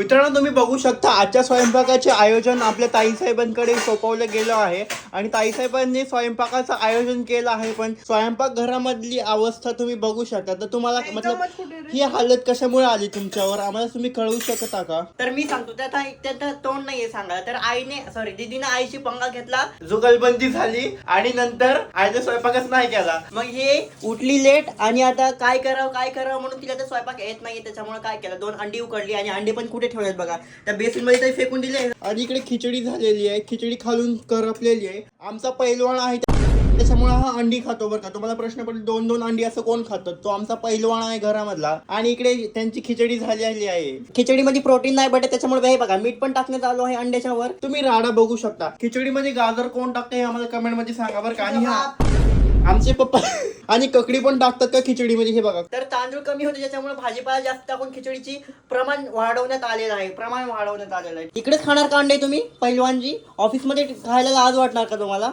मित्रांनो तुम्ही बघू शकता आजच्या स्वयंपाकाचे आयोजन आपल्या ताईसाहेबांकडे सोपवलं गेलं आहे आणि ताईसाहेबांनी स्वयंपाकाचं आयोजन केलं आहे. पण स्वयंपाक घरामधली अवस्था तुम्ही बघू शकता. तर तुम्हाला मतलब ही हालत कशामुळे आली तुमच्यावर आम्हाला तुम्ही कळवू शकता का? तर मी सांगतो त्यात तोंड नाहीये सांगायला. तर आईने सॉरी दीदीने आईशी पंगा घेतला, जुगलबंदी झाली आणि नंतर आईने स्वयंपाकच नाही केला. मग हे उठली लेट आणि आता काय करावं म्हणून तिला तर स्वयंपाक येत नाहीये. त्याच्यामुळे काय केलं, 2 अंडी उकडली आणि अंडी पण कुठे ठेवलेत बघा, त्या बेसिन मध्ये तरी फेकून दिले. आणि इकडे खिचडी झालेली आहे, खिचडी खालून करपलेली आहे. आमचा पैलवान आहे त्याच्यामुळे हा अंडी खातो बरं का. तुम्हाला प्रश्न पडेल 2-2 अंडी असं कोण खातं? तो आमचा पैलवान आहे घरामधला. आणि इकडे त्यांची खिचडी झालेली आहे. खिचडीमध्ये प्रोटीन नाही भेटत त्याच्यामुळे हे बघा मीठ पण टाकण्यात आलो आहे अंड्याच्या वर. तुम्ही राडा बघू शकता. खिचडीमध्ये गाजर कोण टाकतं हे आम्हाला कमेंट मध्ये सांगा बरं का. आणि आमचे पप्पा आणि ककडी पण टाकतात का खिचडीमध्ये हे बघा. तर तांदूळ कमी होते त्याच्यामुळे भाजीपाला जास्त टाकून खिचडीची प्रमाण वाढवण्यात आलेलं आहे. इकडेच खाणार का अंडे तुम्ही? पैलवानजी ऑफिस मध्ये खायला लाज वाटणार का तुम्हाला?